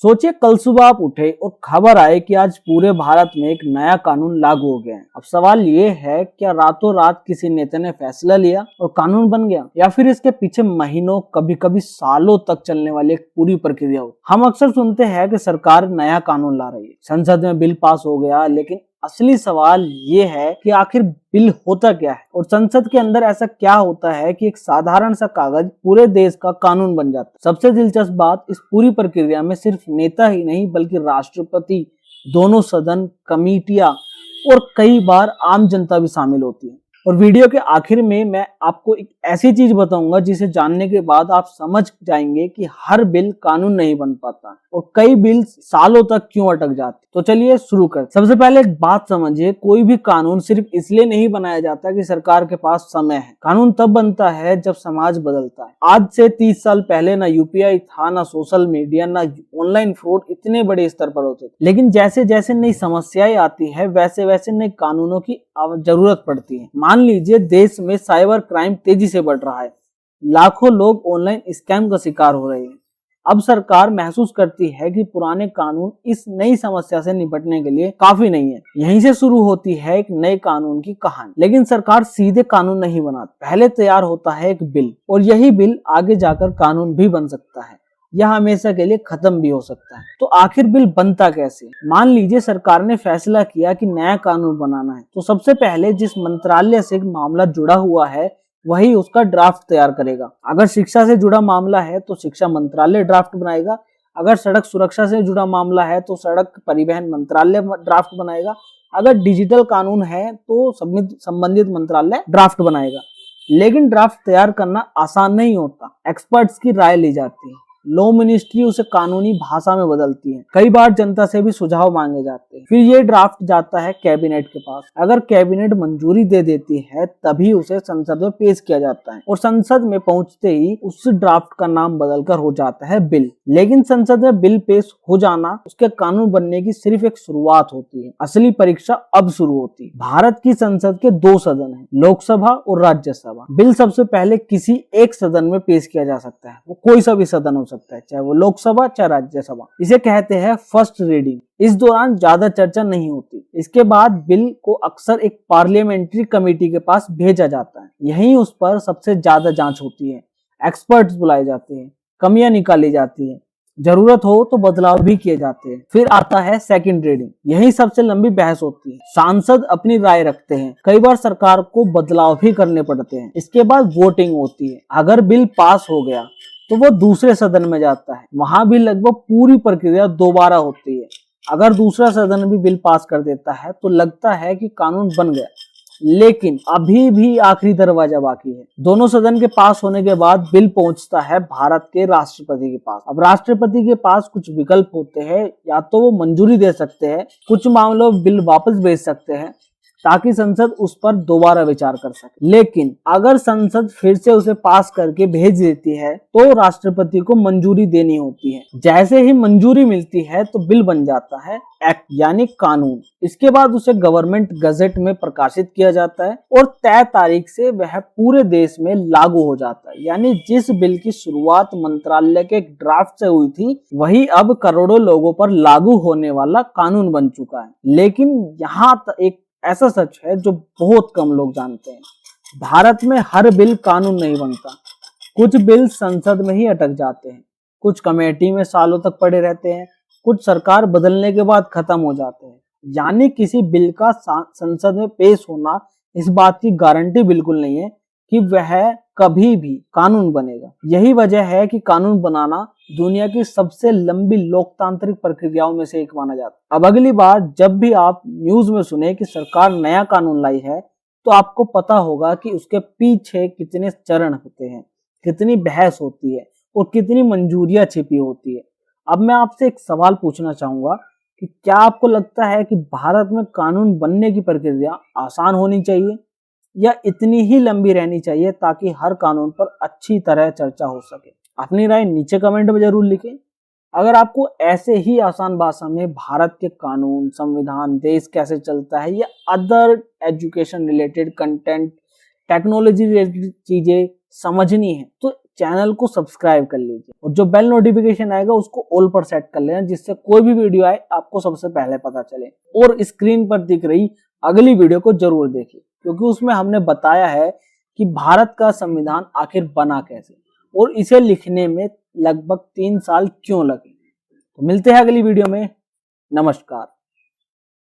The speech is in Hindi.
सोचिए कल सुबह आप उठे और खबर आए कि आज पूरे भारत में एक नया कानून लागू हो गया है। अब सवाल ये है, क्या रातों रात किसी नेता ने फैसला लिया और कानून बन गया, या फिर इसके पीछे महीनों कभी कभी सालों तक चलने वाली एक पूरी प्रक्रिया हो। हम अक्सर सुनते हैं कि सरकार नया कानून ला रही है, संसद में बिल पास हो गया, लेकिन असली सवाल ये है कि आखिर बिल होता क्या है और संसद के अंदर ऐसा क्या होता है कि एक साधारण सा कागज पूरे देश का कानून बन जाता है। सबसे दिलचस्प बात, इस पूरी प्रक्रिया में सिर्फ नेता ही नहीं बल्कि राष्ट्रपति, दोनों सदन, कमेटियां और कई बार आम जनता भी शामिल होती है। और वीडियो के आखिर में मैं आपको एक ऐसी चीज बताऊंगा जिसे जानने के बाद आप समझ जाएंगे कि हर बिल कानून नहीं बन पाता और कई बिल सालों तक क्यों अटक जाते। तो चलिए शुरू करते। सबसे पहले एक बात समझिए, कोई भी कानून सिर्फ इसलिए नहीं बनाया जाता कि सरकार के पास समय है। कानून तब बनता है जब समाज बदलता है। आज से 30 साल पहले ना यूपीआई था, ना सोशल मीडिया, ना ऑनलाइन फ्रॉड इतने बड़े स्तर पर होते थे। लेकिन जैसे जैसे नई समस्याएं आती है वैसे वैसे नए कानूनों की जरूरत पड़ती है। मान लीजिए देश में साइबर क्राइम तेजी से बढ़ रहा है, लाखों लोग ऑनलाइन स्कैम का शिकार हो रहे हैं। अब सरकार महसूस करती है कि पुराने कानून इस नई समस्या से निपटने के लिए काफी नहीं है। यहीं से शुरू होती है एक नए कानून की कहानी। लेकिन सरकार सीधे कानून नहीं बनाती, पहले तैयार होता है एक बिल, और यही बिल आगे जाकर कानून भी बन सकता है या हमेशा के लिए खत्म भी हो सकता है। तो आखिर बिल बनता कैसे? मान लीजिए सरकार ने फैसला किया कि नया कानून बनाना है, तो सबसे पहले जिस मंत्रालय से मामला जुड़ा हुआ है वही उसका ड्राफ्ट तैयार करेगा। अगर शिक्षा से जुड़ा मामला है तो शिक्षा मंत्रालय ड्राफ्ट बनाएगा, अगर सड़क सुरक्षा से जुड़ा मामला है तो सड़क परिवहन मंत्रालय ड्राफ्ट बनाएगा, अगर डिजिटल कानून है तो संबंधित मंत्रालय ड्राफ्ट बनाएगा। लेकिन ड्राफ्ट तैयार करना आसान नहीं होता, एक्सपर्ट्स की राय ली जाती है, लॉ मिनिस्ट्री उसे कानूनी भाषा में बदलती है, कई बार जनता से भी सुझाव मांगे जाते हैं। फिर ये ड्राफ्ट जाता है कैबिनेट के पास। अगर कैबिनेट मंजूरी दे देती है तभी उसे संसद में पेश किया जाता है, और संसद में पहुंचते ही उस ड्राफ्ट का नाम बदलकर हो जाता है बिल। लेकिन संसद में बिल पेश हो जाना उसके कानून बनने की सिर्फ एक शुरुआत होती है, असली परीक्षा अब शुरू होती है। भारत की संसद के 2 सदन है, लोकसभा और राज्यसभा। बिल सबसे पहले किसी एक सदन में पेश किया जा सकता है, वो कोई सा भी सदन हो सकता है, चाहे वो लोकसभा चाहे राज्यसभा। इसे कहते हैं फर्स्ट रीडिंग। इस दौरान ज्यादा चर्चा नहीं होती। इसके बाद बिल को अक्सर एक पार्लियामेंट्री कमेटी के पास भेजा जाता है, यहीं उस पर सबसे ज्यादा जांच होती है, एक्सपर्ट्स बुलाए जाते हैं, कमियां निकाली जाती है, जरूरत हो तो बदलाव भी किए जाते हैं। फिर आता है सेकंड रीडिंग, यही सबसे लंबी बहस होती है, सांसद अपनी राय रखते हैं, कई बार सरकार को बदलाव भी करने पड़ते हैं। इसके बाद वोटिंग होती है, अगर बिल पास हो गया तो वो दूसरे सदन में जाता है, वहां भी लगभग पूरी प्रक्रिया दोबारा होती है। अगर दूसरा सदन भी बिल पास कर देता है तो लगता है कि कानून बन गया, लेकिन अभी भी आखिरी दरवाजा बाकी है। दोनों सदन के पास होने के बाद बिल पहुंचता है भारत के राष्ट्रपति के पास। अब राष्ट्रपति के पास कुछ विकल्प होते हैं, या तो वो मंजूरी दे सकते हैं, कुछ मामलों में बिल वापस भेज सकते हैं ताकि संसद उस पर दोबारा विचार कर सके। लेकिन अगर संसद फिर से उसे पास करके भेज देती है तो राष्ट्रपति को मंजूरी देनी होती है। जैसे ही मंजूरी मिलती है तो बिल बन जाता है एक्ट यानी कानून। इसके बाद उसे गवर्नमेंट गजट में प्रकाशित किया जाता है और तय तारीख से वह पूरे देश में लागू हो जाता है। यानी जिस बिल की शुरुआत मंत्रालय के एक ड्राफ्ट से हुई थी वही अब करोड़ों लोगों पर लागू होने वाला कानून बन चुका है। लेकिन यहाँ एक ऐसा सच है जो बहुत कम लोग जानते हैं, भारत में हर बिल कानून नहीं बनता। कुछ बिल संसद में ही अटक जाते हैं, कुछ कमेटी में सालों तक पड़े रहते हैं, कुछ सरकार बदलने के बाद खत्म हो जाते हैं। यानी किसी बिल का संसद में पेश होना इस बात की गारंटी बिल्कुल नहीं है कि वह कभी भी कानून बनेगा। यही वजह है कि कानून बनाना दुनिया की सबसे लंबी लोकतांत्रिक प्रक्रियाओं में से एक माना जाता है। अब अगली बार जब भी आप न्यूज में सुने कि सरकार नया कानून लाई है तो आपको पता होगा कि उसके पीछे कितने चरण होते हैं, कितनी बहस होती है और कितनी मंजूरियां छिपी होती है। अब मैं आपसे एक सवाल पूछना चाहूंगा कि क्या आपको लगता है कि भारत में कानून बनने की प्रक्रिया आसान होनी चाहिए या इतनी ही लंबी रहनी चाहिए ताकि हर कानून पर अच्छी तरह चर्चा हो सके? अपनी राय नीचे कमेंट में जरूर लिखें। अगर आपको ऐसे ही आसान भाषा में भारत के कानून, संविधान, देश कैसे चलता है या other education related content, technology related चीजें समझनी है तो चैनल को सब्सक्राइब कर लीजिए और जो बेल नोटिफिकेशन आएगा उसको ऑल पर सेट कर लेना, जिससे कोई भी वीडियो आए आपको सबसे पहले पता चले। और स्क्रीन पर दिख रही अगली वीडियो को जरूर देखिए, क्योंकि उसमें हमने बताया है कि भारत का संविधान आखिर बना कैसे और इसे लिखने में लगभग 3 साल क्यों लगे। तो मिलते हैं अगली वीडियो में। नमस्कार।